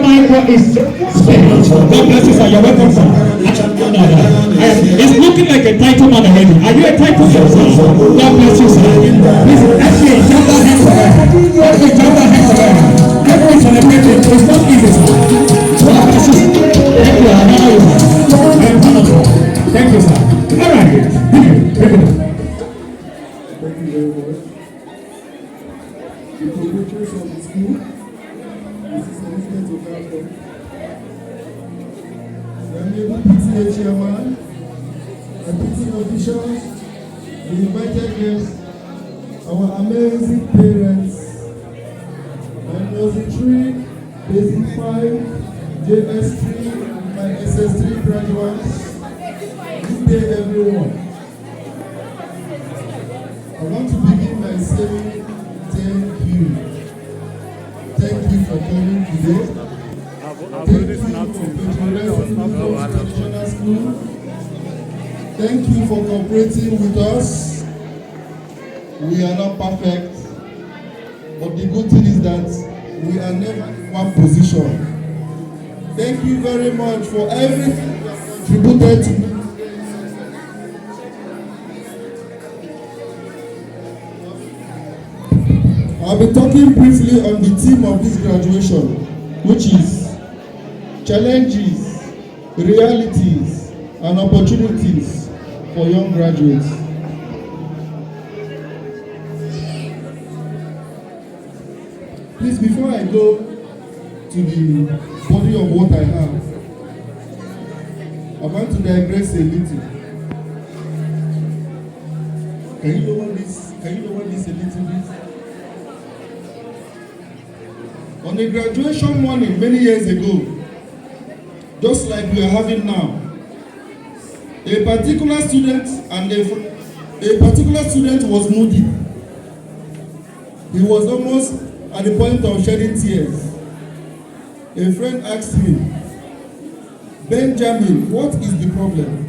micro is spiritual. God bless you, sir. You're welcome, sir. It's looking like a title man already. Are you a title man, sir? God bless you, sir. Please, actually, jump that hand for her. Actually, jump that hand for her. Everyone celebrate it. It's not easy, sir. God bless you. Thank you. I know you, sir. Very wonderful. Thank you, sir. All right. Thank you. Thank you very much. The proprietors of the school, this is Elizabeth Okafor. The able PTA chairman, the PTA officials, the invited guests, our amazing parents, and Nursery 3, Basic 5, JS3, and SS3 graduates. Good day, everyone. I want to begin by saying thank you. Thank you for coming today. Thank you for patronizing the traditional school. Thank you for cooperating with us. We are not perfect, but the good thing is that we are never in one position. Thank you very much for everything you have contributed to me. I'll be talking briefly on the theme of this graduation, which is challenges, realities, and opportunities for young graduates. Please, before I go to the body of what I have, I want to digress a little. Can you know what this a little bit? On a graduation morning many years ago, just like we are having now, a particular student was moody. He was almost at the point of shedding tears. A friend asked him, "Benjamin, what is the problem?"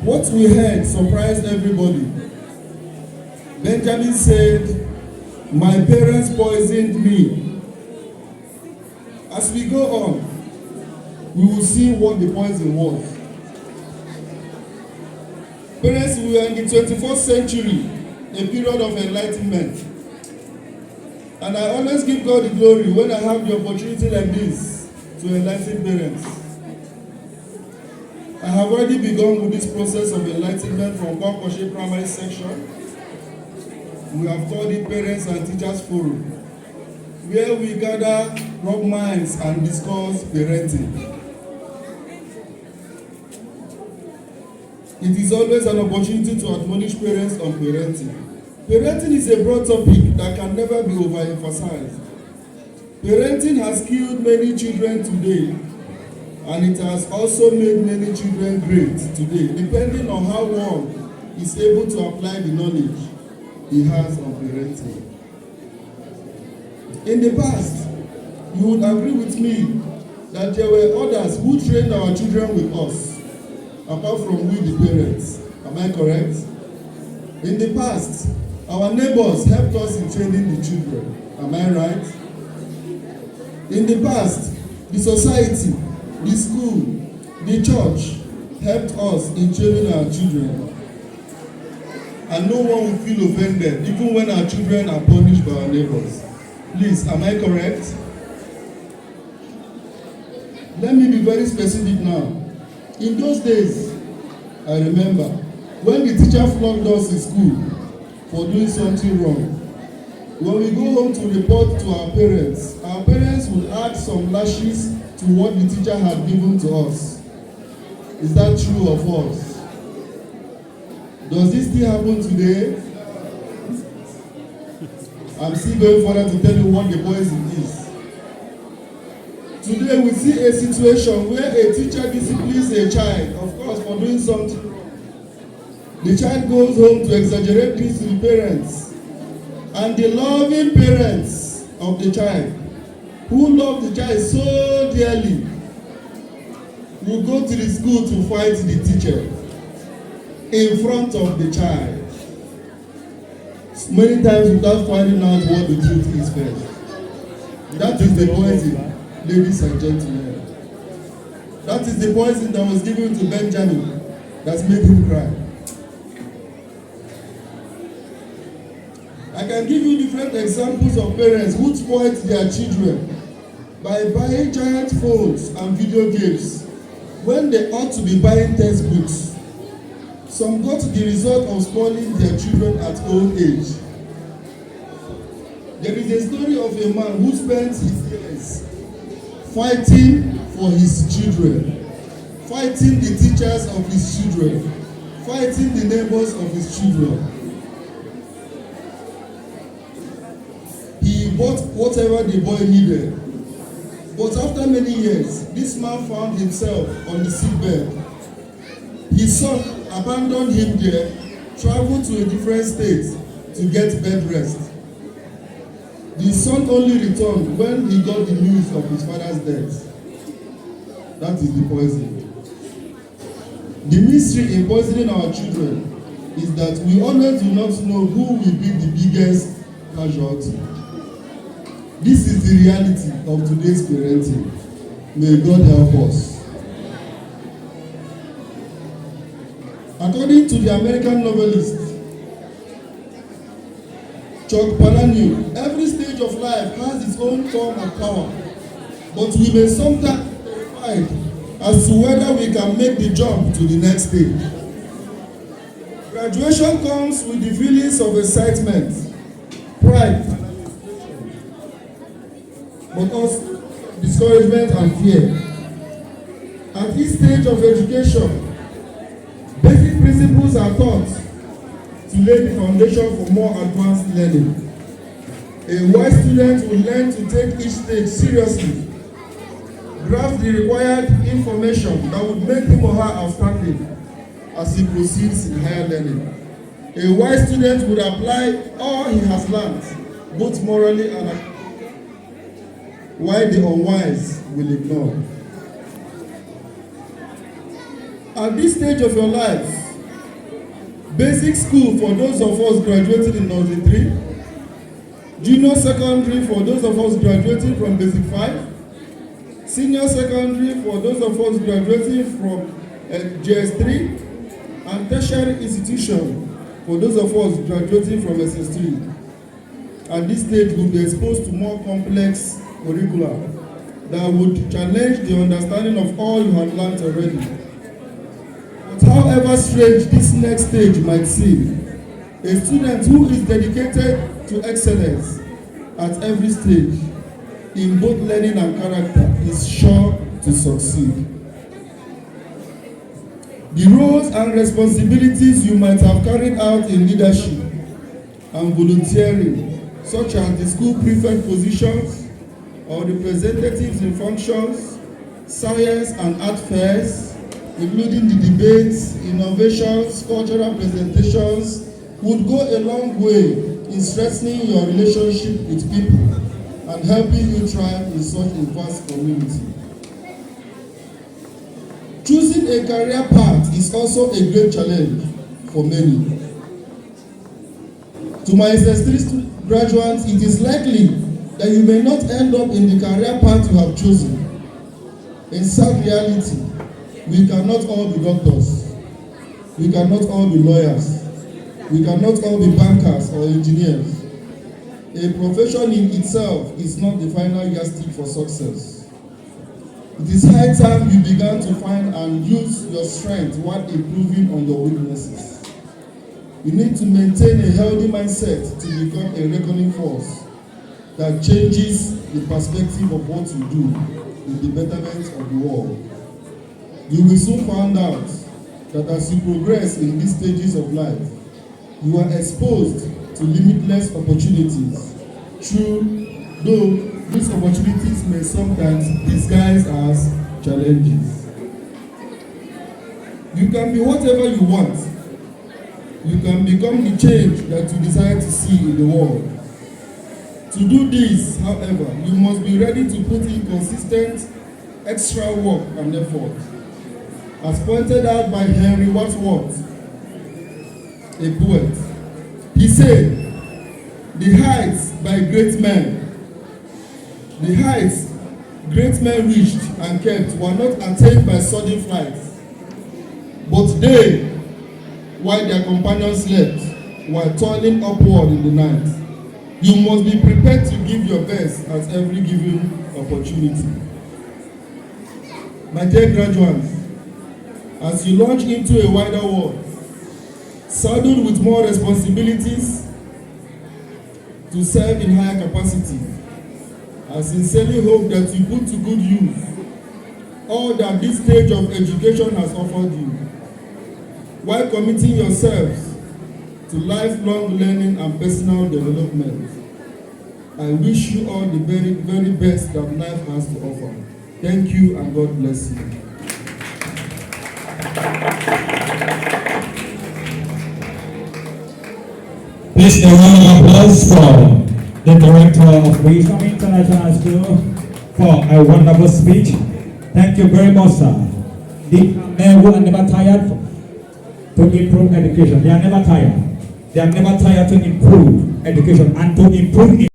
What we heard surprised everybody. Benjamin said, "My parents poisoned me." As we go on, we will see what the poison was. Parents, we are in the 21st century, a period of enlightenment. And I always give God the glory when I have the opportunity like this to enlighten parents. I have already begun with this process of enlightenment from Kwakoshe Primary Section. We have called it Parents and Teachers Forum, where we gather, rub minds, and discuss parenting. It is always an opportunity to admonish parents on parenting. Parenting is a broad topic that can never be overemphasized. Parenting has killed many children today, and it has also made many children great today, depending on how one is able to apply the knowledge he has on parenting. In the past, you would agree with me that there were others who trained our children with us, apart from we the parents. Am I correct? In the past, our neighbors helped us in training the children. Am I right? In the past, the society, the school, the church helped us in training our children. And no one will feel offended, even when our children are punished by our neighbors. Please, am I correct? Let me be very specific now. In those days, I remember, when the teacher flogged us in school for doing something wrong, when we go home to report to our parents would add some lashes to what the teacher had given to us. Is that true of us? Does this still happen today? I'm still going further to tell you what the poison is. Today we see a situation where a teacher disciplines a child, of course, for doing something wrong. The child goes home to exaggerate this to the parents. And the loving parents of the child, who love the child so dearly, will go to the school to fight the teacher in front of the child. Many times without finding out what the truth is first. That is the poison, ladies and gentlemen. That is the poison that was given to Benjamin that made him cry. I can give you different examples of parents who spoiled their children by buying giant phones and video games when they ought to be buying textbooks. Some got the result of spoiling their children at old age. There is a story of a man who spent his years fighting for his children, fighting the teachers of his children, fighting the neighbors of his children. He bought whatever the boy needed. But after many years, this man found himself on the sickbed. His son abandoned him there, traveled to a different state to get bed rest. The son only returned when he got the news of his father's death. That is the poison. The mystery in poisoning our children is that we always do not know who will be the biggest casualty. This is the reality of today's parenting. May God help us. According to the American novelist Chuck Palahniuk, every stage of life has its own form of power, but we may sometimes be terrified as to whether we can make the jump to the next stage. Graduation comes with the feelings of excitement, pride, but also discouragement and fear. At this stage of education, basic principles are taught to lay the foundation for more advanced learning. A wise student will learn to take each stage seriously, grasp the required information that would make him or her outstanding as he proceeds in higher learning. A wise student would apply all he has learned, both morally and academically, while the unwise will ignore. At this stage of your life, basic school for those of us graduating in nursery 3, junior secondary for those of us graduating from basic 5, senior secondary for those of us graduating from JS3, and tertiary institution for those of us graduating from SS3. At this stage, we'll be exposed to more complex curricula that would challenge the understanding of all you have learned already. However strange this next stage might seem, a student who is dedicated to excellence at every stage in both learning and character is sure to succeed. The roles and responsibilities you might have carried out in leadership and volunteering, such as the school prefect positions or representatives in functions, science and art fairs, including the debates, innovations, cultural presentations, would go a long way in strengthening your relationship with people and helping you thrive in such a vast community. Choosing a career path is also a great challenge for many. To my SS3 graduates, it is likely that you may not end up in the career path you have chosen. In sad reality, we cannot all be doctors. We cannot all be lawyers. We cannot all be bankers or engineers. A profession in itself is not the final yardstick for success. It is high time you began to find and use your strength while improving on your weaknesses. You need to maintain a healthy mindset to become a reckoning force that changes the perspective of what you do in the betterment of the world. You will soon find out that as you progress in these stages of life, you are exposed to limitless opportunities. True, though these opportunities may sometimes disguise as challenges. You can be whatever you want. You can become the change that you desire to see in the world. To do this, however, you must be ready to put in consistent extra work and effort. As pointed out by Henry Wadsworth, a poet, he said, "The heights by great men The heights great men reached and kept were not attained by sudden flight, but they, while their companions slept, were toiling upward in the night. You must be prepared to give your best at every given opportunity. My dear graduates, as you launch into a wider world, saddled with more responsibilities to serve in higher capacity, I sincerely hope that you put to good use all that this stage of education has offered you, while committing yourselves to lifelong learning and personal development. I wish you all the very, very best that life has to offer. Thank you and God bless you. Please, a round of applause for the director of Wisdom International School for a wonderful speech. Thank you very much, sir. The men who are never tired to improve education. They are never tired. They are never tired to improve education and to improve